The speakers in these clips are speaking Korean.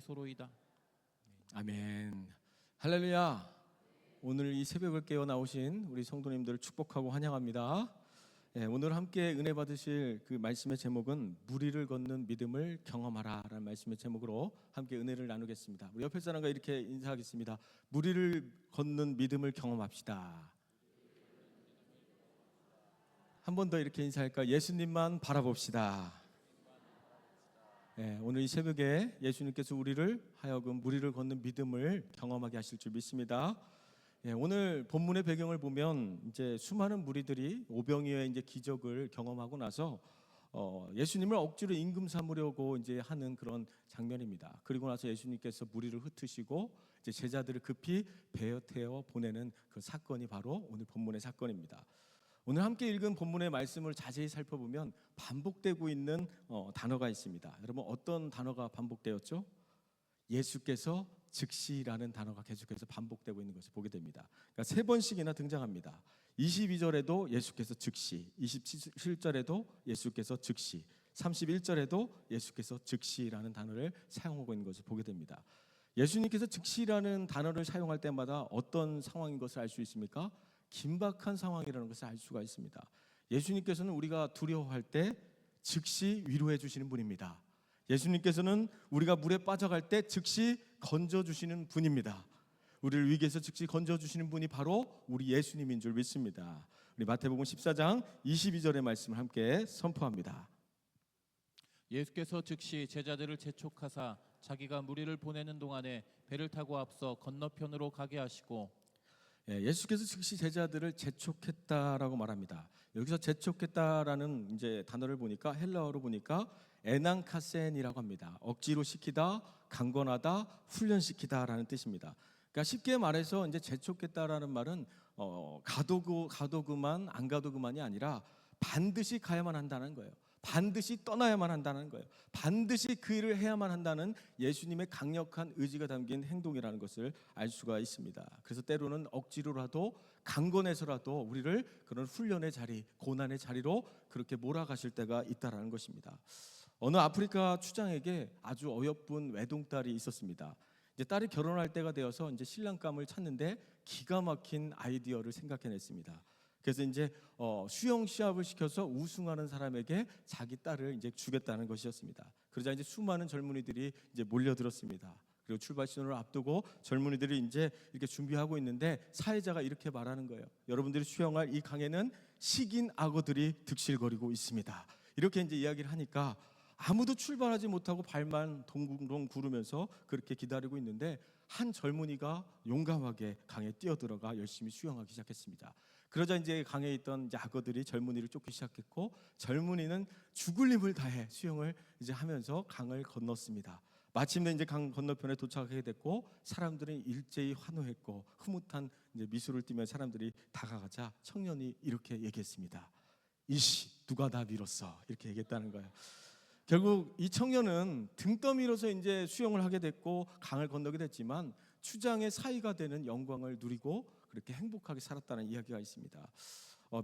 하시소로이다. 아멘. 할렐루야. 오늘 이 새벽을 깨어 나오신 우리 성도님들을 축복하고 환영합니다. 오늘 함께 은혜 받으실 그 말씀의 제목은 무리를 걷는 믿음을 경험하라라는 말씀의 제목으로 함께 은혜를 나누겠습니다. 우리 옆에 사람과 이렇게 인사하겠습니다. 무리를 걷는 믿음을 경험합시다. 한 번 더 이렇게 인사할까? 예수님만 바라봅시다. 오늘 이 새벽에 예수님께서 우리를 하여금 무리를 걷는 믿음을 경험하게 하실 줄 믿습니다. 오늘 본문의 배경을 보면 이제 수많은 무리들이 오병이어의 이제 기적을 경험하고 나서 예수님을 억지로 임금 삼으려고 이제 하는 그런 장면입니다. 그리고 나서 예수님께서 무리를 흩으시고 이제 제자들을 급히 베어 태워 보내는 그 사건이 바로 오늘 본문의 사건입니다. 오늘 함께 읽은 본문의 말씀을 자세히 살펴보면 반복되고 있는 단어가 있습니다. 여러분, 어떤 단어가 반복되었죠? 예수께서 즉시라는 단어가 계속해서 반복되고 있는 것을 보게 됩니다. 그러니까 3번씩이나 등장합니다. 22절에도 예수께서 즉시, 27절에도 예수께서 즉시, 31절에도 예수께서 즉시라는 단어를 사용하고 있는 것을 보게 됩니다. 예수님께서 즉시라는 단어를 사용할 때마다 어떤 상황인 것을 알 수 있습니까? 긴박한 상황이라는 것을 알 수가 있습니다. 예수님께서는 우리가 두려워할 때 즉시 위로해 주시는 분입니다. 예수님께서는 우리가 물에 빠져갈 때 즉시 건져주시는 분입니다. 우리를 위기에서 즉시 건져주시는 분이 바로 우리 예수님인 줄 믿습니다. 우리 마태복음 14장 22절의 말씀을 함께 선포합니다. 예수께서 즉시 제자들을 재촉하사 자기가 무리를 보내는 동안에 배를 타고 앞서 건너편으로 가게 하시고, 예수께서 즉시 제자들을 재촉했다라고 말합니다. 여기서 재촉했다라는 이제 단어를 보니까 헬라어로 보니까 에난카센이라고 합니다. 억지로 시키다, 강권하다, 훈련시키다라는 뜻입니다. 그러니까 쉽게 말해서 이제 재촉했다라는 말은 가도 그만 안 가도 그만이 아니라 반드시 가야만 한다는 거예요. 반드시 떠나야만 한다는 거예요. 반드시 그 일을 해야만 한다는 예수님의 강력한 의지가 담긴 행동이라는 것을 알 수가 있습니다. 그래서 때로는 억지로라도 강권해서라도 우리를 그런 훈련의 자리, 고난의 자리로 그렇게 몰아가실 때가 있다는 것입니다. 어느 아프리카 추장에게 아주 어여쁜 외동딸이 있었습니다. 이제 딸이 결혼할 때가 되어서 이제 신랑감을 찾는데 기가 막힌 아이디어를 생각해냈습니다. 그래서 이제 수영 시합을 시켜서 우승하는 사람에게 자기 딸을 이제 주겠다는 것이었습니다. 그러자 이제 수많은 젊은이들이 이제 몰려들었습니다. 그리고 출발 신호를 앞두고 젊은이들이 이제 이렇게 준비하고 있는데 사회자가 이렇게 말하는 거예요. 여러분들이 수영할 이 강에는 식인 악어들이 득실거리고 있습니다. 이렇게 이제 이야기를 하니까 아무도 출발하지 못하고 발만 동동 구르면서 그렇게 기다리고 있는데 한 젊은이가 용감하게 강에 뛰어들어가 열심히 수영하기 시작했습니다. 그러자 이제 강에 있던 이제 악어들이 젊은이를 쫓기 시작했고 젊은이는 죽을 힘을 다해 수영을 이제 하면서 강을 건넜습니다. 마침내 이제 강 건너편에 도착하게 됐고 사람들은 일제히 환호했고 흐뭇한 이제 미소를 띠며 사람들이 다가가자 청년이 이렇게 얘기했습니다. 이씨 누가 다 밀었어 이렇게 얘기했다는 거예요. 결국 이 청년은 등 떠밀어서 이제 수영을 하게 됐고 강을 건너게 됐지만 추장의 사이가 되는 영광을 누리고 그렇게 행복하게 살았다는 이야기가 있습니다.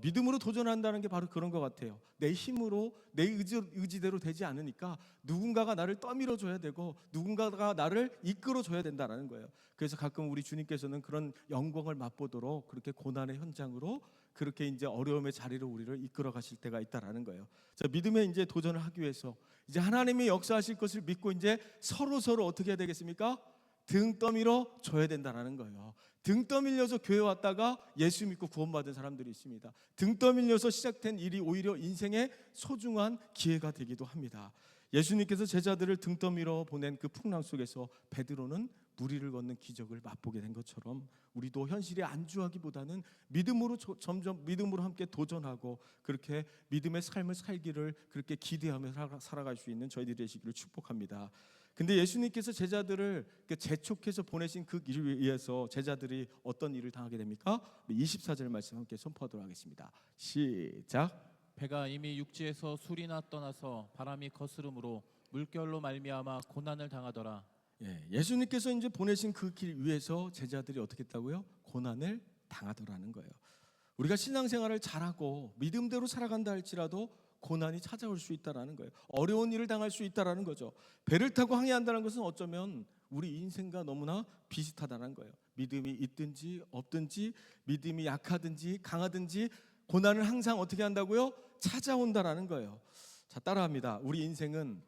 믿음으로 도전한다는 게 바로 그런 것 같아요. 내 힘으로 내 의지대로 되지 않으니까 누군가가 나를 떠밀어줘야 되고 누군가가 나를 이끌어줘야 된다는 거예요. 그래서 가끔 우리 주님께서는 그런 영광을 맛보도록 그렇게 고난의 현장으로 그렇게 이제 어려움의 자리로 우리를 이끌어 가실 때가 있다라는 거예요. 자, 믿음에 이제 도전을 하기 위해서 이제 하나님이 역사하실 것을 믿고 이제 서로 어떻게 해야 되겠습니까? 등 떠밀어 줘야 된다는 거예요. 등 떠밀려서 교회 왔다가 예수 믿고 구원받은 사람들이 있습니다. 등 떠밀려서 시작된 일이 오히려 인생의 소중한 기회가 되기도 합니다. 예수님께서 제자들을 등 떠밀어 보낸 그 풍랑 속에서 베드로는 무리를 걷는 기적을 맛보게 된 것처럼 우리도 현실에 안주하기보다는 믿음으로 점점 믿음으로 함께 도전하고 그렇게 믿음의 삶을 살기를 그렇게 기대하며 살아갈 수 있는 저희들이 되시기를 축복합니다. 근데 예수님께서 제자들을 재촉해서 보내신 그 일을 위해서 제자들이 어떤 일을 당하게 됩니까? 24절 말씀 함께 선포하도록 하겠습니다. 시작. 배가 이미 육지에서 술이나 떠나서 바람이 거스름으로 물결로 말미암아 고난을 당하더라. 예수님께서 이제 보내신 그 길 위에서 제자들이 어떻게 했다고요? 고난을 당하더라는 거예요. 우리가 신앙생활을 잘하고 믿음대로 살아간다 할지라도 고난이 찾아올 수 있다라는 거예요. 어려운 일을 당할 수 있다라는 거죠. 배를 타고 항해한다는 것은 어쩌면 우리 인생과 너무나 비슷하다는 거예요. 믿음이 있든지 없든지, 믿음이 약하든지 강하든지 고난을 항상 어떻게 한다고요? 찾아온다라는 거예요. 자, 따라합니다. 우리 인생은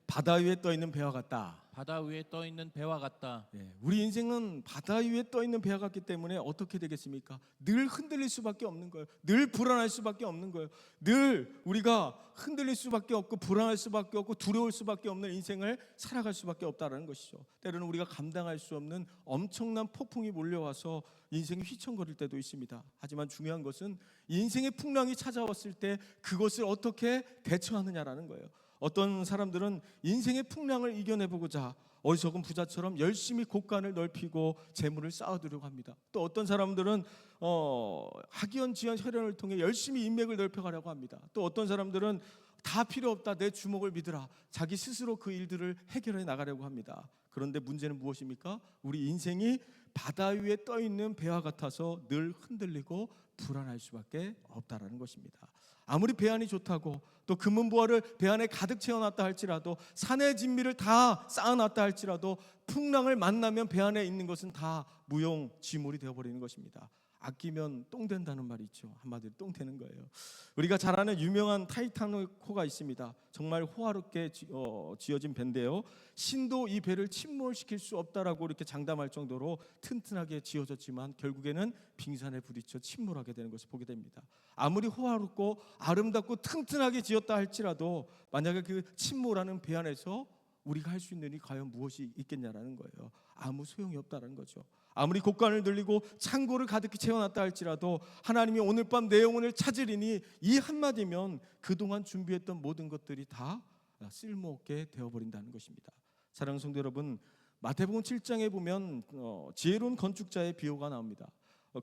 바다 위에 떠 있는 배와 같다. 바다 위에 떠 있는 배와 같다. 우리 인생은 바다 위에 떠 있는 배와 같기 때문에 어떻게 되겠습니까? 늘 흔들릴 수밖에 없는 거예요. 늘 불안할 수밖에 없는 거예요. 늘 우리가 흔들릴 수밖에 없고 불안할 수밖에 없고 두려울 수밖에 없는 인생을 살아갈 수밖에 없다는 것이죠. 때로는 우리가 감당할 수 없는 엄청난 폭풍이 몰려와서 인생이 휘청거릴 때도 있습니다. 하지만 중요한 것은 인생의 풍랑이 찾아왔을 때 그것을 어떻게 대처하느냐라는 거예요. 어떤 사람들은 인생의 풍랑을 이겨내보고자 어리석은 부자처럼 열심히 곳간을 넓히고 재물을 쌓아두려고 합니다. 또 어떤 사람들은 학연지연 혈연을 통해 열심히 인맥을 넓혀가려고 합니다. 또 어떤 사람들은 다 필요 없다, 내 주먹을 믿으라, 자기 스스로 그 일들을 해결해 나가려고 합니다. 그런데 문제는 무엇입니까? 우리 인생이 바다 위에 떠 있는 배와 같아서 늘 흔들리고 불안할 수밖에 없다라는 것입니다. 아무리 배 안이 좋다고 또 금은보화를 배 안에 가득 채워놨다 할지라도 산의 진미를 다 쌓아놨다 할지라도 풍랑을 만나면 배 안에 있는 것은 다 무용지물이 되어버리는 것입니다. 아끼면 똥 된다는 말이 있죠. 한마디로 똥 되는 거예요. 우리가 잘 아는 유명한 타이타닉호가 있습니다. 정말 호화롭게 지어진 배인데요, 신도 이 배를 침몰시킬 수 없다라고 이렇게 장담할 정도로 튼튼하게 지어졌지만 결국에는 빙산에 부딪혀 침몰하게 되는 것을 보게 됩니다. 아무리 호화롭고 아름답고 튼튼하게 지었다 할지라도 만약에 그 침몰하는 배 안에서 우리가 할 수 있는 일이 과연 무엇이 있겠냐라는 거예요. 아무 소용이 없다는 거죠. 아무리 곳간을 늘리고 창고를 가득히 채워놨다 할지라도 하나님이 오늘 밤 내 영혼을 찾으리니 이 한마디면 그동안 준비했던 모든 것들이 다 쓸모없게 되어버린다는 것입니다. 사랑하는 성도 여러분, 마태복음 7장에 보면 지혜로운 건축자의 비유가 나옵니다.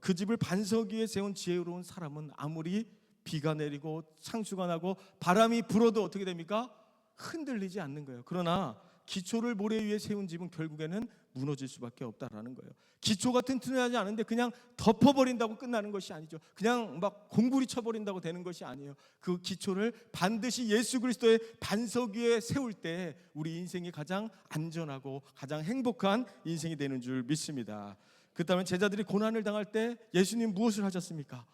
그 집을 반석 위에 세운 지혜로운 사람은 아무리 비가 내리고 창수가 나고 바람이 불어도 어떻게 됩니까? 흔들리지 않는 거예요. 그러나 기초를 모래 위에 세운 집은 결국에는 무너질 수밖에 없다라는 거예요. 기초가 튼튼하지 않은데 그냥 덮어버린다고 끝나는 것이 아니죠. 그냥 막 공구리 쳐버린다고 되는 것이 아니에요. 그 기초를 반드시 예수 그리스도의 반석 위에 세울 때 우리 인생이 가장 안전하고 가장 행복한 인생이 되는 줄 믿습니다. 그렇다면 제자들이 고난을 당할 때 예수님 무엇을 하셨습니까?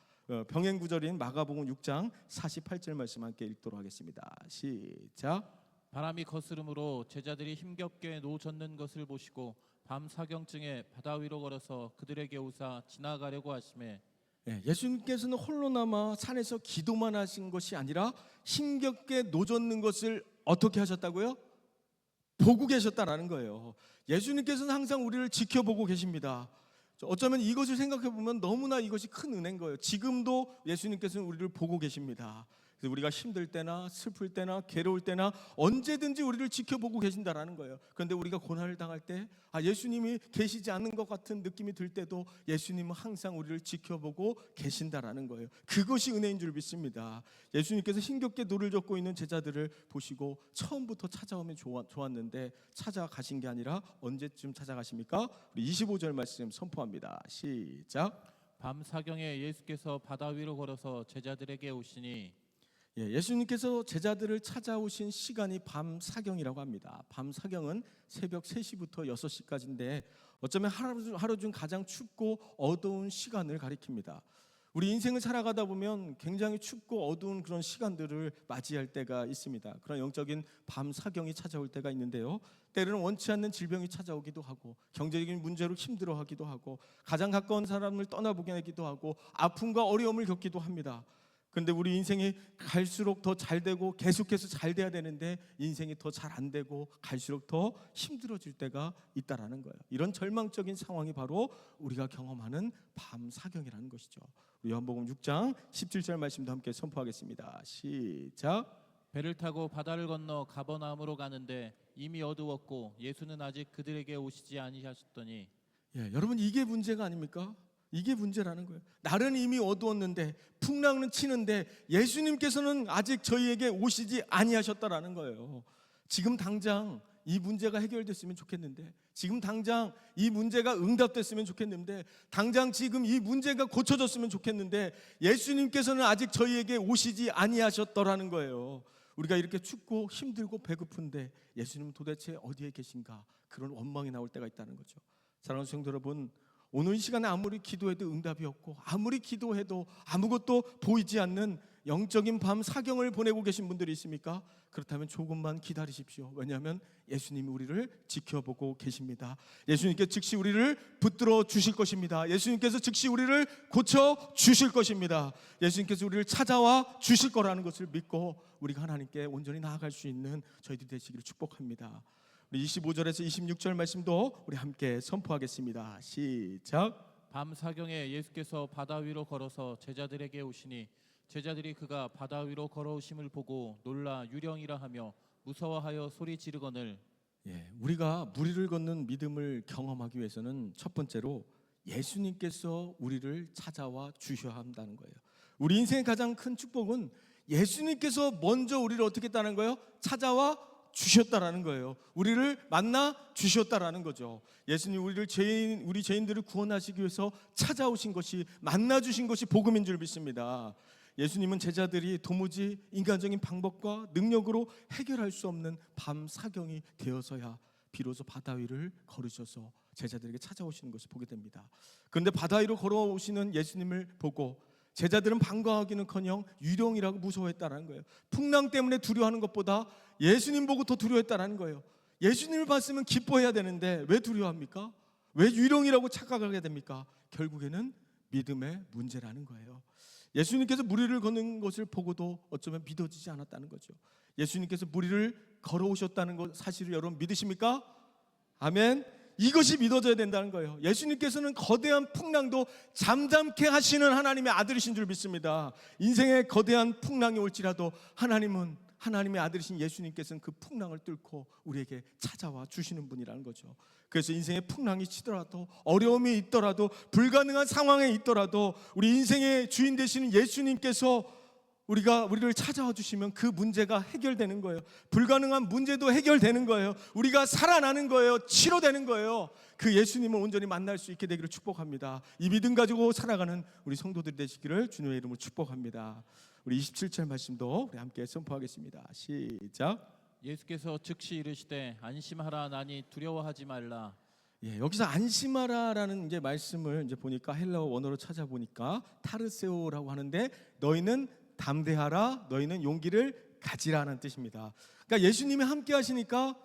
병행 구절인 마가복음 6장 48절 말씀 함께 읽도록 하겠습니다. 시작. 바람이 거스름으로 제자들이 힘겹게 노젓는 것을 보시고 밤 사경쯤에 바다 위로 걸어서 그들에게 오사 지나가려고 하시매, 예수님께서는 홀로 남아 산에서 기도만 하신 것이 아니라 힘겹게 노젓는 것을 어떻게 하셨다고요? 보고 계셨다라는 거예요. 예수님께서는 항상 우리를 지켜보고 계십니다. 어쩌면 이것을 생각해 보면 너무나 이것이 큰 은혜인 거예요. 지금도 예수님께서는 우리를 보고 계십니다. 그래서 우리가 힘들 때나 슬플 때나 괴로울 때나 언제든지 우리를 지켜보고 계신다라는 거예요. 그런데 우리가 고난을 당할 때 예수님이 계시지 않는 것 같은 느낌이 들 때도 예수님은 항상 우리를 지켜보고 계신다라는 거예요. 그것이 은혜인 줄 믿습니다. 예수님께서 힘겹게 노를 젓고 있는 제자들을 보시고 처음부터 찾아오면 좋았는데 찾아가신 게 아니라 언제쯤 찾아가십니까? 우리 25절 말씀 선포합니다. 시작. 밤 사경에 예수께서 바다 위로 걸어서 제자들에게 오시니, 예수님께서 제자들을 찾아오신 시간이 밤 사경이라고 합니다. 밤 사경은 새벽 3시부터 6시까지인데 어쩌면 하루 중 가장 춥고 어두운 시간을 가리킵니다. 우리 인생을 살아가다 보면 굉장히 춥고 어두운 그런 시간들을 맞이할 때가 있습니다. 그런 영적인 밤 사경이 찾아올 때가 있는데요, 때로는 원치 않는 질병이 찾아오기도 하고 경제적인 문제로 힘들어하기도 하고 가장 가까운 사람을 떠나보게 하기도 하고 아픔과 어려움을 겪기도 합니다. 그런데 우리 인생이 갈수록 더 잘 되고 계속해서 잘 돼야 되는데 인생이 더 잘 안 되고 갈수록 더 힘들어질 때가 있다라는 거예요. 이런 절망적인 상황이 바로 우리가 경험하는 밤 사경이라는 것이죠. 요한복음 6장 17절 말씀도 함께 선포하겠습니다. 시작. 배를 타고 바다를 건너 가버나움으로 가는데 이미 어두웠고 예수는 아직 그들에게 오시지 아니하셨더니, 여러분, 이게 문제가 아닙니까? 이게 문제라는 거예요. 날은 이미 어두웠는데 풍랑은 치는데 예수님께서는 아직 저희에게 오시지 아니하셨다라는 거예요. 지금 당장 이 문제가 해결됐으면 좋겠는데, 지금 당장 이 문제가 응답됐으면 좋겠는데, 당장 지금 이 문제가 고쳐졌으면 좋겠는데 예수님께서는 아직 저희에게 오시지 아니하셨더라는 거예요. 우리가 이렇게 춥고 힘들고 배고픈데 예수님은 도대체 어디에 계신가? 그런 원망이 나올 때가 있다는 거죠. 사랑하는 성도 여러분, 오늘 이 시간에 아무리 기도해도 응답이 없고 아무리 기도해도 아무것도 보이지 않는 영적인 밤 사경을 보내고 계신 분들이 있습니까? 그렇다면 조금만 기다리십시오. 왜냐하면 예수님이 우리를 지켜보고 계십니다. 예수님께서 즉시 우리를 붙들어 주실 것입니다. 예수님께서 즉시 우리를 고쳐 주실 것입니다. 예수님께서 우리를 찾아와 주실 거라는 것을 믿고 우리가 하나님께 온전히 나아갈 수 있는 저희들이 되시기를 축복합니다. 우리 25절에서 26절 말씀도 우리 함께 선포하겠습니다. 시작. 밤 사경에 예수께서 바다 위로 걸어서 제자들에게 오시니 제자들이 그가 바다 위로 걸어오심을 보고 놀라 유령이라 하며 무서워하여 소리 지르거늘. 우리가 무리를 걷는 믿음을 경험하기 위해서는 첫 번째로 예수님께서 우리를 찾아와 주셔야 한다는 거예요. 우리 인생의 가장 큰 축복은 예수님께서 먼저 우리를 어떻게 했다는 거예요? 찾아와 주셨다라는 거예요. 우리를 만나 주셨다라는 거죠. 예수님 우리 죄인들을 구원하시기 위해서 찾아오신 것이, 만나 주신 것이 복음인 줄 믿습니다. 예수님은 제자들이 도무지 인간적인 방법과 능력으로 해결할 수 없는 밤 사경이 되어서야 비로소 바다 위를 걸으셔서 제자들에게 찾아오시는 것을 보게 됩니다. 그런데 바다 위로 걸어오시는 예수님을 보고 제자들은 반가워하기는커녕 유령이라고 무서워했다는 거예요. 풍랑 때문에 두려워하는 것보다 예수님 보고 더 두려워했다는 거예요. 예수님을 봤으면 기뻐해야 되는데 왜 두려워합니까? 왜 유령이라고 착각하게 됩니까? 결국에는 믿음의 문제라는 거예요. 예수님께서 무리를 걷는 것을 보고도 어쩌면 믿어지지 않았다는 거죠. 예수님께서 무리를 걸어오셨다는 것 사실을 여러분 믿으십니까? 아멘. 이것이 믿어져야 된다는 거예요. 예수님께서는 거대한 풍랑도 잠잠케 하시는 하나님의 아들이신 줄 믿습니다. 인생에 거대한 풍랑이 올지라도 하나님은, 하나님의 아들이신 예수님께서는 그 풍랑을 뚫고 우리에게 찾아와 주시는 분이라는 거죠. 그래서 인생에 풍랑이 치더라도, 어려움이 있더라도, 불가능한 상황에 있더라도 우리 인생의 주인 되시는 예수님께서 우리를 찾아와 주시면 그 문제가 해결되는 거예요. 불가능한 문제도 해결되는 거예요. 우리가 살아나는 거예요. 치료되는 거예요. 그 예수님을 온전히 만날 수 있게 되기를 축복합니다. 이 믿음 가지고 살아가는 우리 성도들이 되시기를 주님의 이름으로 축복합니다. 우리 27절 말씀도 우리 함께 선포하겠습니다. 시작. 예수께서 즉시 이르시되 안심하라 나니 두려워하지 말라. 여기서 안심하라라는 이제 말씀을 이제 보니까 헬라어 원어로 찾아보니까 타르세오라고 하는데, 너희는 담대하라, 너희는 용기를 가지라는 뜻입니다. 그러니까 예수님이 함께 하시니까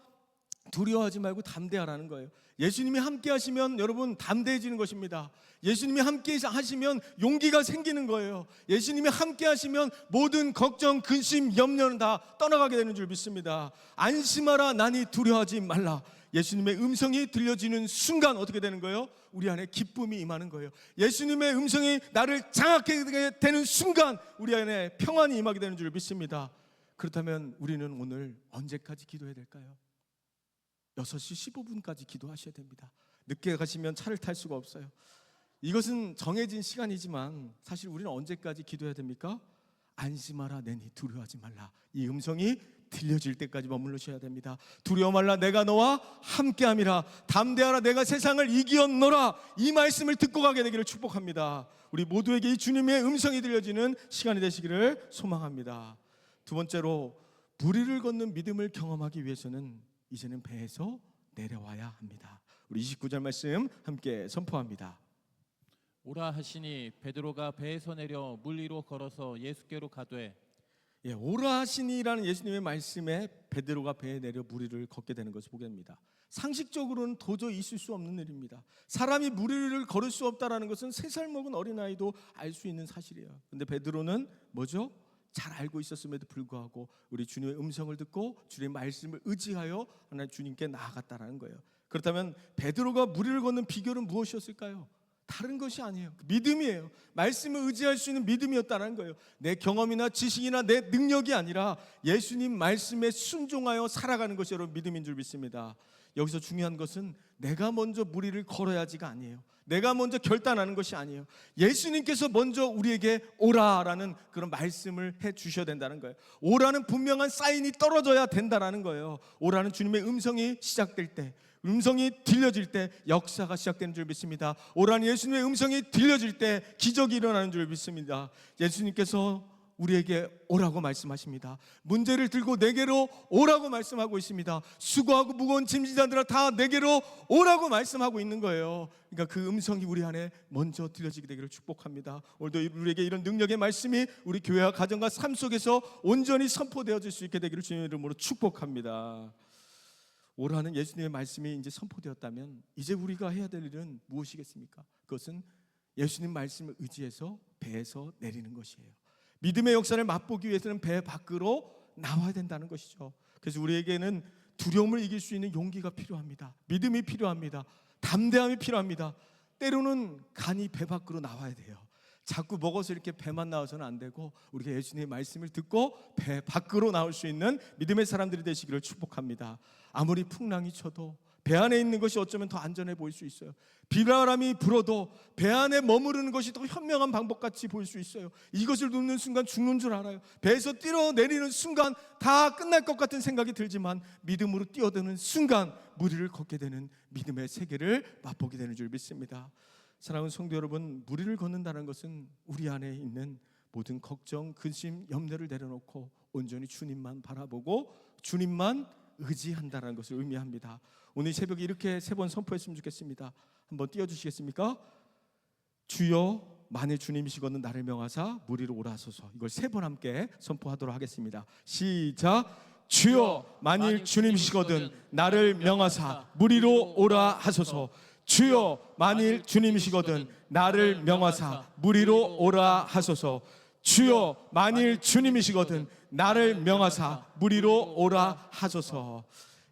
두려워하지 말고 담대하라는 거예요. 예수님이 함께 하시면 여러분 담대해지는 것입니다. 예수님이 함께 하시면 용기가 생기는 거예요. 예수님이 함께 하시면 모든 걱정, 근심, 염려는 다 떠나가게 되는 줄 믿습니다. 안심하라 나니 두려워하지 말라. 예수님의 음성이 들려지는 순간 어떻게 되는 거예요? 우리 안에 기쁨이 임하는 거예요. 예수님의 음성이 나를 장악하게 되는 순간 우리 안에 평안이 임하게 되는 줄 믿습니다. 그렇다면 우리는 오늘 언제까지 기도해야 될까요? 6시 15분까지 기도하셔야 됩니다. 늦게 가시면 차를 탈 수가 없어요. 이것은 정해진 시간이지만 사실 우리는 언제까지 기도해야 됩니까? 안심하라 내니 두려워하지 말라. 이 음성이 들려질 때까지 머물러셔야 됩니다. 두려워 말라 내가 너와 함께함이라. 담대하라 내가 세상을 이기었노라. 이 말씀을 듣고 가게 되기를 축복합니다. 우리 모두에게 이 주님의 음성이 들려지는 시간이 되시기를 소망합니다. 두 번째로 무리를 걷는 믿음을 경험하기 위해서는 이제는 배에서 내려와야 합니다. 우리 29절 말씀 함께 선포합니다. 오라 하시니 베드로가 배에서 내려 물 위로 걸어서 예수께로 가되. 오라 하시니라는 예수님의 말씀에 베드로가 배에 내려 무리를 걷게 되는 것을 보게 됩니다. 상식적으로는 도저히 있을 수 없는 일입니다. 사람이 무리를 걸을 수 없다는 것은 3살 먹은 어린아이도 알 수 있는 사실이에요. 그런데 베드로는 뭐죠? 잘 알고 있었음에도 불구하고 우리 주님의 음성을 듣고 주님의 말씀을 의지하여 하나님 주님께 나아갔다는 거예요. 그렇다면 베드로가 무리를 걷는 비결은 무엇이었을까요? 다른 것이 아니에요. 믿음이에요. 말씀을 의지할 수 있는 믿음이었다는 거예요. 내 경험이나 지식이나 내 능력이 아니라 예수님 말씀에 순종하여 살아가는 것이 여러분 믿음인 줄 믿습니다. 여기서 중요한 것은 내가 먼저 물 위를 걸어야지가 아니에요. 내가 먼저 결단하는 것이 아니에요. 예수님께서 먼저 우리에게 오라라는 그런 말씀을 해 주셔야 된다는 거예요. 오라는 분명한 사인이 떨어져야 된다는 거예요. 오라는 주님의 음성이 시작될 때, 음성이 들려질 때 역사가 시작되는 줄 믿습니다. 오라는 예수님의 음성이 들려질 때 기적이 일어나는 줄 믿습니다. 예수님께서 우리에게 오라고 말씀하십니다. 문제를 들고 내게로 오라고 말씀하고 있습니다. 수고하고 무거운 짐진 자들아 다 내게로 오라고 말씀하고 있는 거예요. 그러니까 그 음성이 우리 안에 먼저 들려지게 되기를 축복합니다. 오늘도 우리에게 이런 능력의 말씀이 우리 교회와 가정과 삶 속에서 온전히 선포되어질 수 있게 되기를 주님의 이름으로 축복합니다. 오라는 예수님의 말씀이 이제 선포되었다면 이제 우리가 해야 될 일은 무엇이겠습니까? 그것은 예수님 말씀을 의지해서 배에서 내리는 것이에요. 믿음의 역사를 맛보기 위해서는 배 밖으로 나와야 된다는 것이죠. 그래서 우리에게는 두려움을 이길 수 있는 용기가 필요합니다. 믿음이 필요합니다. 담대함이 필요합니다. 때로는 간이 배 밖으로 나와야 돼요. 자꾸 먹어서 이렇게 배만 나와서는 안 되고 우리가 예수님의 말씀을 듣고 배 밖으로 나올 수 있는 믿음의 사람들이 되시기를 축복합니다. 아무리 풍랑이 쳐도 배 안에 있는 것이 어쩌면 더 안전해 보일 수 있어요. 비바람이 불어도 배 안에 머무르는 것이 더 현명한 방법같이 보일 수 있어요. 이것을 눕는 순간 죽는 줄 알아요. 배에서 뛰어내리는 순간 다 끝날 것 같은 생각이 들지만 믿음으로 뛰어드는 순간 물 위를 걷게 되는 믿음의 세계를 맛보게 되는 줄 믿습니다. 사랑하는 성도 여러분, 물 위를 걷는다는 것은 우리 안에 있는 모든 걱정, 근심, 염려를 내려놓고 온전히 주님만 바라보고 주님만 의지한다는 것을 의미합니다. 오늘 새벽에 이렇게 3번 선포했으면 좋겠습니다. 한번 띄워주시겠습니까? 주여 만일 주님이시거든 나를 명하사 물 위로 오라소서. 이걸 3번 함께 선포하도록 하겠습니다. 시작. 주여 만일 주님이시거든 나를 명하사 물 위로 오라 하소서. 주여 만일 주님이시거든 나를 명하사 물 위로 오라 하소서. 주여 만일 주님이시거든 나를 명하사 물 위로 오라 하소서.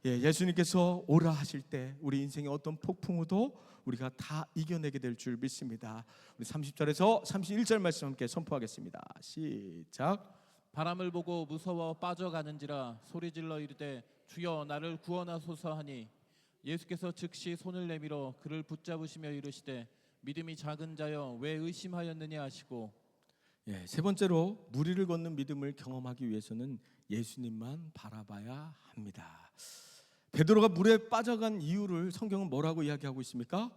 예수님께서 오라 하실 때 우리 인생의 어떤 폭풍우도 우리가 다 이겨내게 될 줄 믿습니다. 우리 30절에서 31절 말씀 함께 선포하겠습니다. 시작. 바람을 보고 무서워 빠져가는지라 소리질러 이르되 주여 나를 구원하소서 하니 예수께서 즉시 손을 내밀어 그를 붙잡으시며 이르시되 믿음이 작은 자여 왜 의심하였느냐 하시고. 세 번째로 물 위를 걷는 믿음을 경험하기 위해서는 예수님만 바라봐야 합니다. 베드로가 물에 빠져간 이유를 성경은 뭐라고 이야기하고 있습니까?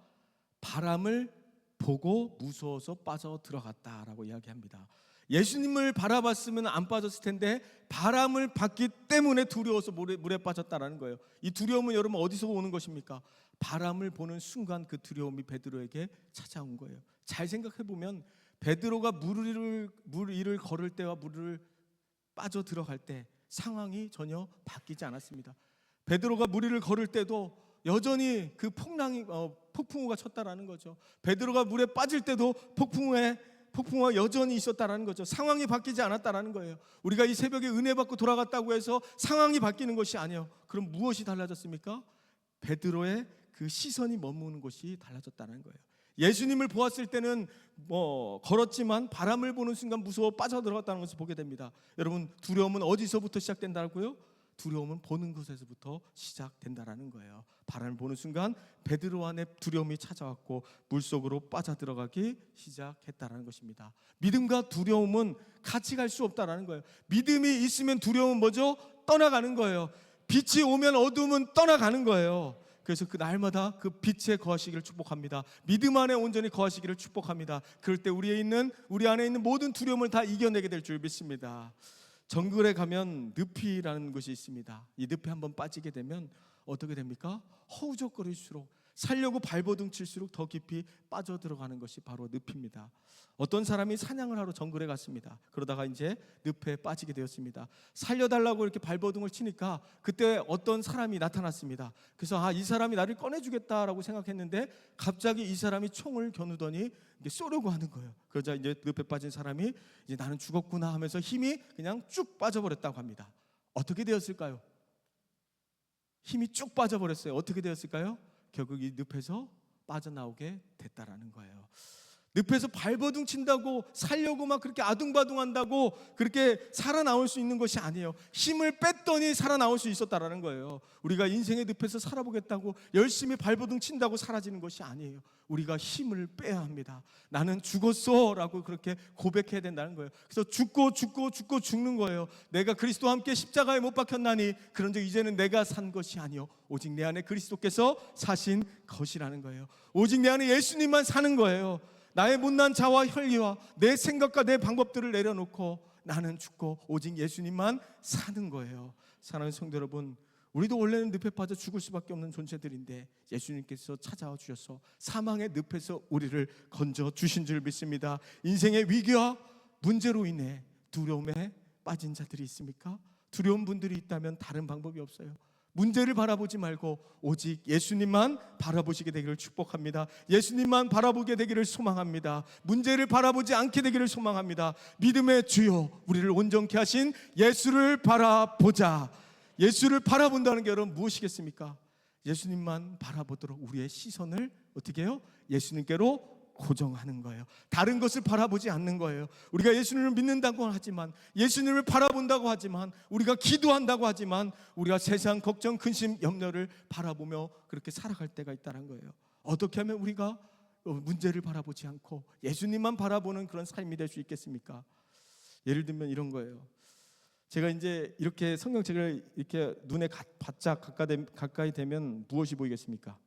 바람을 보고 무서워서 빠져 들어갔다라고 이야기합니다. 예수님을 바라봤으면 안 빠졌을 텐데 바람을 봤기 때문에 두려워서 물에 빠졌다라는 거예요. 이 두려움은 여러분 어디서 오는 것입니까? 바람을 보는 순간 그 두려움이 베드로에게 찾아온 거예요. 잘 생각해 보면 베드로가 물 위를 걸을 때와 물을 빠져 들어갈 때 상황이 전혀 바뀌지 않았습니다. 베드로가 물 위를 걸을 때도 여전히 그 폭풍우가 쳤다라는 거죠. 베드로가 물에 빠질 때도 폭풍우가 여전히 있었다라는 거죠. 상황이 바뀌지 않았다라는 거예요. 우리가 이 새벽에 은혜 받고 돌아갔다고 해서 상황이 바뀌는 것이 아니에요. 그럼 무엇이 달라졌습니까? 베드로의 그 시선이 머무는 곳이 달라졌다는 거예요. 예수님을 보았을 때는 걸었지만 바람을 보는 순간 무서워 빠져들어갔다는 것을 보게 됩니다. 여러분, 두려움은 어디서부터 시작된다고요? 두려움은 보는 곳에서부터 시작된다라는 거예요. 바람을 보는 순간 베드로 안에 두려움이 찾아왔고 물속으로 빠져들어가기 시작했다라는 것입니다. 믿음과 두려움은 같이 갈 수 없다라는 거예요. 믿음이 있으면 두려움은 뭐죠? 떠나가는 거예요. 빛이 오면 어둠은 떠나가는 거예요. 그래서 그 날마다 그 빛에 거하시기를 축복합니다. 믿음 안에 온전히 거하시기를 축복합니다. 그럴 때 우리 안에 있는 모든 두려움을 다 이겨내게 될 줄 믿습니다. 정글에 가면 늪이라는 곳이 있습니다. 이 늪에 한번 빠지게 되면 어떻게 됩니까? 허우적거릴수록 살려고 발버둥 칠수록 더 깊이 빠져들어가는 것이 바로 늪입니다. 어떤 사람이 사냥을 하러 정글에 갔습니다. 그러다가 이제 늪에 빠지게 되었습니다. 살려달라고 이렇게 발버둥을 치니까 그때 어떤 사람이 나타났습니다. 그래서 이 사람이 나를 꺼내주겠다라고 생각했는데 갑자기 이 사람이 총을 겨누더니 쏘려고 하는 거예요. 그러자 이제 늪에 빠진 사람이 이제 나는 죽었구나 하면서 힘이 그냥 쭉 빠져버렸다고 합니다. 어떻게 되었을까요? 힘이 쭉 빠져버렸어요. 어떻게 되었을까요? 결국 이 늪에서 빠져나오게 됐다라는 거예요. 늪에서 발버둥 친다고 살려고 막 그렇게 아둥바둥한다고 그렇게 살아나올 수 있는 것이 아니에요. 힘을 뺐더니 살아나올 수 있었다라는 거예요. 우리가 인생의 늪에서 살아보겠다고 열심히 발버둥 친다고 사라지는 것이 아니에요. 우리가 힘을 빼야 합니다. 나는 죽었어 라고 그렇게 고백해야 된다는 거예요. 그래서 죽고 죽는 거예요. 내가 그리스도와 함께 십자가에 못 박혔나니 그런즉 이제는 내가 산 것이 아니요 오직 내 안에 그리스도께서 사신 것이라는 거예요. 오직 내 안에 예수님만 사는 거예요. 나의 못난 자와 혈기와 내 생각과 내 방법들을 내려놓고 나는 죽고 오직 예수님만 사는 거예요. 사랑하는 성도 여러분, 우리도 원래는 늪에 빠져 죽을 수밖에 없는 존재들인데 예수님께서 찾아와 주셔서 사망의 늪에서 우리를 건져 주신 줄 믿습니다. 인생의 위기와 문제로 인해 두려움에 빠진 자들이 있습니까? 두려운 분들이 있다면 다른 방법이 없어요. 문제를 바라보지 말고 오직 예수님만 바라보시게 되기를 축복합니다. 예수님만 바라보게 되기를 소망합니다. 문제를 바라보지 않게 되기를 소망합니다. 믿음의 주요 우리를 온전케 하신 예수를 바라보자. 예수를 바라본다는 게 여러분 무엇이겠습니까? 예수님만 바라보도록 우리의 시선을 어떻게 해요? 예수님께로 고정하는 거예요. 다른 것을 바라보지 않는 거예요. 우리가 예수님을 믿는다고 하지만, 예수님을 바라본다고 하지만, 우리가 기도한다고 하지만 우리가 세상 걱정, 근심, 염려를 바라보며 그렇게 살아갈 때가 있다는 거예요. 어떻게 하면 우리가 문제를 바라보지 않고 예수님만 바라보는 그런 삶이 될 수 있겠습니까? 예를 들면 이런 거예요. 제가 이제 이렇게 성경책을 이렇게 눈에 바짝 가까이 되면 무엇이 보이겠습니까?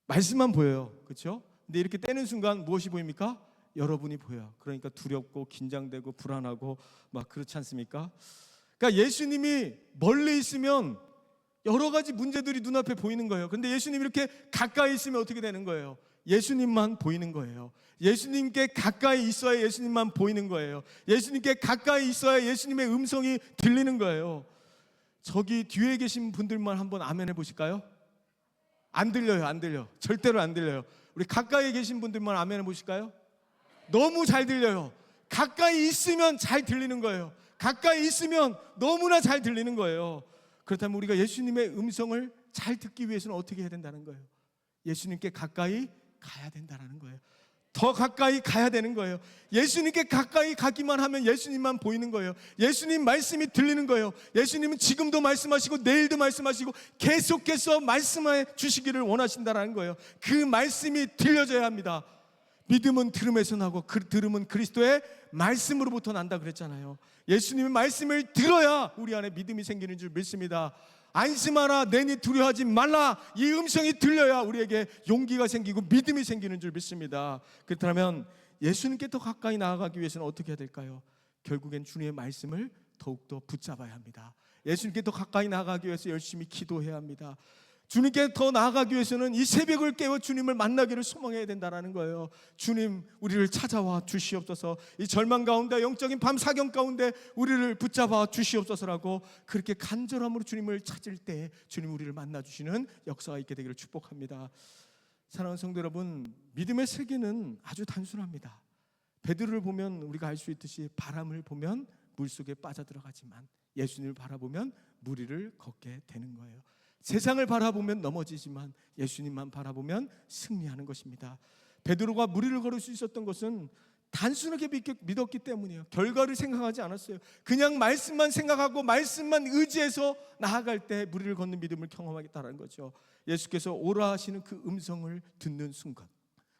말씀만 보여요. 그렇죠? 근데 이렇게 떼는 순간 무엇이 보입니까? 여러분이 보여요. 그러니까 두렵고 긴장되고 불안하고 막 그렇지 않습니까? 그러니까 예수님이 멀리 있으면 여러 가지 문제들이 눈앞에 보이는 거예요. 근데 예수님이 이렇게 가까이 있으면 어떻게 되는 거예요? 예수님만 보이는 거예요. 예수님께 가까이 있어야 예수님만 보이는 거예요. 예수님께 가까이 있어야 예수님의 음성이 들리는 거예요. 저기 뒤에 계신 분들만 한번 아멘 해보실까요? 안 들려요, 안 들려. 절대로 안 들려요. 우리 가까이 계신 분들만 아멘 해보실까요? 너무 잘 들려요. 가까이 있으면 잘 들리는 거예요. 가까이 있으면 너무나 잘 들리는 거예요. 그렇다면 우리가 예수님의 음성을 잘 듣기 위해서는 어떻게 해야 된다는 거예요? 예수님께 가까이 가야 된다는 거예요. 더 가까이 가야 되는 거예요. 예수님께 가까이 가기만 하면 예수님만 보이는 거예요. 예수님 말씀이 들리는 거예요. 예수님은 지금도 말씀하시고 내일도 말씀하시고 계속해서 말씀해 주시기를 원하신다는 거예요. 그 말씀이 들려져야 합니다. 믿음은 들음에서 나고 그 들음은 그리스도의 말씀으로부터 난다 그랬잖아요. 예수님의 말씀을 들어야 우리 안에 믿음이 생기는 줄 믿습니다. 안심하라, 내니 두려워하지 말라, 이 음성이 들려야 우리에게 용기가 생기고 믿음이 생기는 줄 믿습니다. 그렇다면 예수님께 더 가까이 나아가기 위해서는 어떻게 해야 될까요? 결국엔 주님의 말씀을 더욱더 붙잡아야 합니다. 예수님께 더 가까이 나아가기 위해서 열심히 기도해야 합니다. 주님께 더 나아가기 위해서는 이 새벽을 깨워 주님을 만나기를 소망해야 된다는 거예요. 주님, 우리를 찾아와 주시옵소서. 이 절망 가운데, 영적인 밤 사경 가운데 우리를 붙잡아 주시옵소서라고 그렇게 간절함으로 주님을 찾을 때 주님 우리를 만나 주시는 역사가 있게 되기를 축복합니다. 사랑하는 성도 여러분, 믿음의 세계는 아주 단순합니다. 베드로를 보면 우리가 알 수 있듯이 바람을 보면 물속에 빠져들어가지만 예수님을 바라보면 물 위를 걷게 되는 거예요. 세상을 바라보면 넘어지지만 예수님만 바라보면 승리하는 것입니다. 베드로가 물 위를 걸을 수 있었던 것은 단순하게 믿었기 때문이에요. 결과를 생각하지 않았어요. 그냥 말씀만 생각하고 말씀만 의지해서 나아갈 때 물 위를 걷는 믿음을 경험하겠다는 거죠. 예수께서 오라 하시는 그 음성을 듣는 순간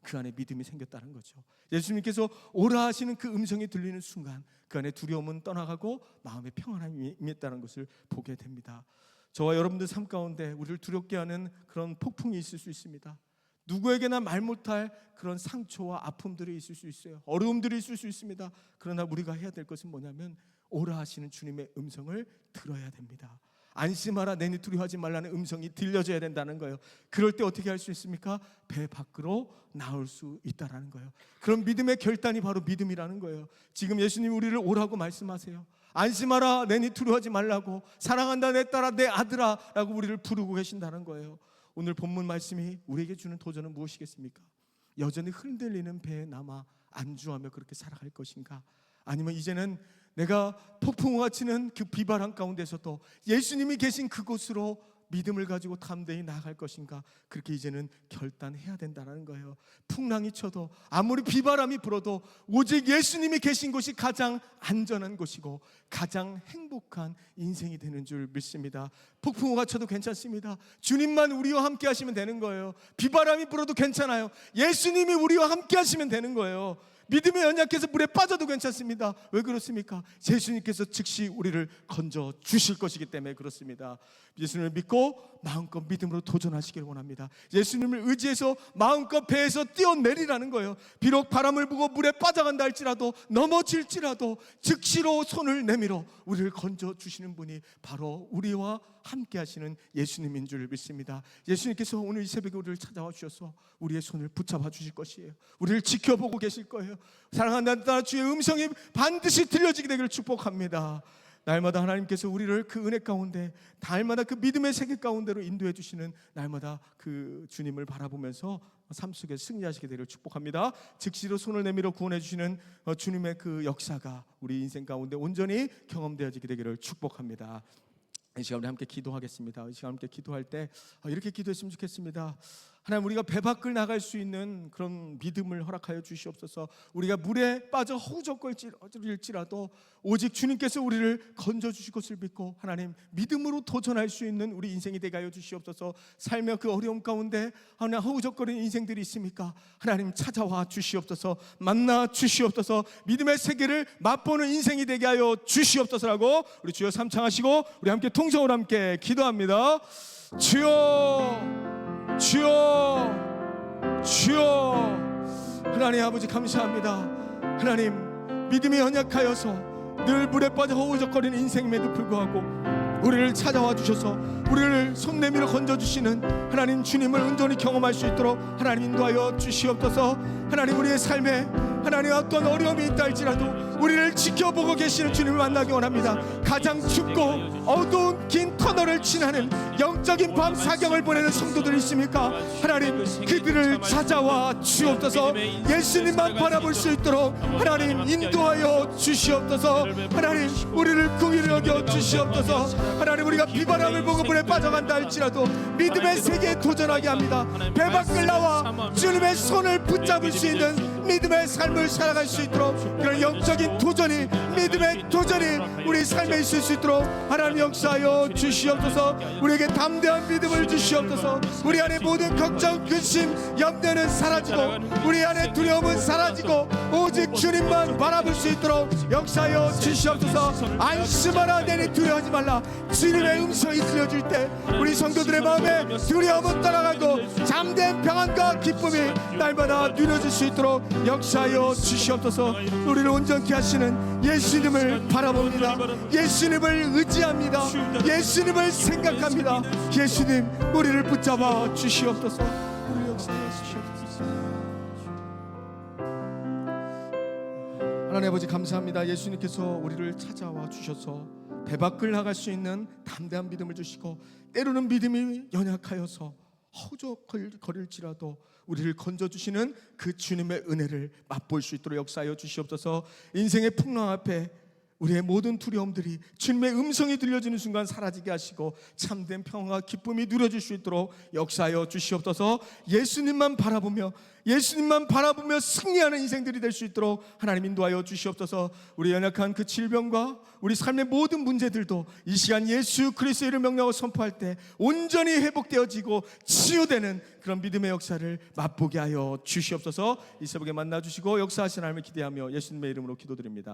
그 안에 믿음이 생겼다는 거죠. 예수님께서 오라 하시는 그 음성이 들리는 순간 그 안에 두려움은 떠나가고 마음의 평안함이 임했다는 것을 보게 됩니다. 저와 여러분들 삶 가운데 우리를 두렵게 하는 그런 폭풍이 있을 수 있습니다. 누구에게나 말 못할 그런 상처와 아픔들이 있을 수 있어요. 어려움들이 있을 수 있습니다. 그러나 우리가 해야 될 것은 뭐냐면 오라 하시는 주님의 음성을 들어야 됩니다. 안심하라, 내니 두려워하지 말라는 음성이 들려져야 된다는 거예요. 그럴 때 어떻게 할 수 있습니까? 배 밖으로 나올 수 있다는 거예요. 그런 믿음의 결단이 바로 믿음이라는 거예요. 지금 예수님 우리를 오라고 말씀하세요. 안심하라, 내니 두려워하지 말라고, 사랑한다 내 딸아 내 아들아 라고 우리를 부르고 계신다는 거예요. 오늘 본문 말씀이 우리에게 주는 도전은 무엇이겠습니까? 여전히 흔들리는 배에 남아 안주하며 그렇게 살아갈 것인가? 아니면 이제는 내가 폭풍우가 치는 그 비바람 가운데서도 예수님이 계신 그곳으로 믿음을 가지고 담대히 나아갈 것인가, 그렇게 이제는 결단해야 된다는 거예요. 풍랑이 쳐도 아무리 비바람이 불어도 오직 예수님이 계신 곳이 가장 안전한 곳이고 가장 행복한 인생이 되는 줄 믿습니다. 폭풍우가 쳐도 괜찮습니다. 주님만 우리와 함께 하시면 되는 거예요. 비바람이 불어도 괜찮아요. 예수님이 우리와 함께 하시면 되는 거예요. 믿음이 연약해서 물에 빠져도 괜찮습니다. 왜 그렇습니까? 예수님께서 즉시 우리를 건져 주실 것이기 때문에 그렇습니다. 예수님을 믿고 마음껏 믿음으로 도전하시길 원합니다. 예수님을 의지해서 마음껏 배에서 뛰어내리라는 거예요. 비록 바람을 보고 물에 빠져간다 할지라도, 넘어질지라도 즉시로 손을 내밀어 우리를 건져 주시는 분이 바로 우리와 함께 하시는 예수님인 줄 믿습니다. 예수님께서 오늘 이 새벽에 우리를 찾아와 주셔서 우리의 손을 붙잡아 주실 것이에요. 우리를 지켜보고 계실 거예요. 사랑한다 주의 음성이 반드시 들려지게 되기를 축복합니다. 날마다 하나님께서 우리를 그 은혜 가운데, 날마다 그 믿음의 세계 가운데로 인도해 주시는 날마다 그 주님을 바라보면서 삶 속에 승리하시게 되기를 축복합니다. 즉시로 손을 내밀어 구원해 주시는 주님의 그 역사가 우리 인생 가운데 온전히 경험되어지게 되기를 축복합니다. 이 시간 우리 함께 기도하겠습니다. 이 시간 함께 기도할 때 이렇게 기도했으면 좋겠습니다. 하나님, 우리가 배 밖을 나갈 수 있는 그런 믿음을 허락하여 주시옵소서. 우리가 물에 빠져 허우적거릴지라도 오직 주님께서 우리를 건져 주실 것을 믿고 하나님 믿음으로 도전할 수 있는 우리 인생이 되게 하여 주시옵소서. 삶의 그 어려움 가운데 하나님 허우적거리는 인생들이 있습니까? 하나님 찾아와 주시옵소서. 만나 주시옵소서. 믿음의 세계를 맛보는 인생이 되게 하여 주시옵소서라고 우리 주여 삼창하시고 우리 함께 통성으로 함께 기도합니다. 주여, 주여, 주여. 하나님 아버지 감사합니다. 하나님, 믿음이 연약하여서 늘 물에 빠져 허우적거리는 인생임에도 불구하고 우리를 찾아와 주셔서 우리를 손 내밀어 건져주시는 하나님 주님을 온전히 경험할 수 있도록 하나님 인도하여 주시옵소서. 하나님, 우리의 삶에 하나님 어떤 어려움이 있다 할지라도 우리를 지켜보고 계시는 주님을 만나기 원합니다. 가장 춥고 어두운 긴 터널을 지나는 영적인 밤 사경을 보내는 성도들이 있습니까? 하나님, 그들을 찾아와 주옵소서. 예수님만 바라볼 수 있도록 하나님 인도하여 주시옵소서. 하나님, 우리를 긍휼히 여겨 주시옵소서. 하나님, 우리가 비바람을 보고 물에 빠져간다 할지라도 믿음의 세계에 도전하게 합니다. 배 밖을 나와 주님의 손을 붙잡을 수 있는 믿음의 삶을 살아갈 수 있도록 그런 영적인 도전이, 믿음의 도전이 우리 삶에 있을 수 있도록 하나님 역사하여 주시옵소서. 우리에게 담대한 믿음을 주시옵소서. 우리 안에 모든 걱정, 근심, 염려는 사라지고 우리 안에 두려움은 사라지고 오직 주님만 바라볼 수 있도록 역사하여 주시옵소서. 안심하라, 내니 두려워하지 말라. 주님의 음성이 들려질 때 우리 성도들의 마음에 두려움은 떠나가고 잠든 평안과 기쁨이 날마다 누려질 수 있도록 역사하여 주시옵소서. 우리를 온전케 하시는 예수님을 바라봅니다. 예수님을 의지합니다. 예수님을 생각합니다. 예수님, 우리를 붙잡아 주시옵소서. 우리 역사하여 주시옵소서. 하나님 아버지 감사합니다. 예수님께서 우리를 찾아와 주셔서 배 밖을 나갈 수 있는 담대한 믿음을 주시고 때로는 믿음이 연약하여서 허우적거릴지라도 우리를 건져주시는 그 주님의 은혜를 맛볼 수 있도록 역사하여 주시옵소서. 인생의 풍랑 앞에 우리의 모든 두려움들이 주님의 음성이 들려지는 순간 사라지게 하시고 참된 평화와 기쁨이 누려질 수 있도록 역사하여 주시옵소서. 예수님만 바라보며 승리하는 인생들이 될 수 있도록 하나님 인도하여 주시옵소서. 우리 연약한 그 질병과 우리 삶의 모든 문제들도 이 시간 예수 그리스도의 이름을 명령하고 선포할 때 온전히 회복되어지고 치유되는 그런 믿음의 역사를 맛보게 하여 주시옵소서. 이 새벽에 만나주시고 역사하신 하나님을 기대하며 예수님의 이름으로 기도드립니다.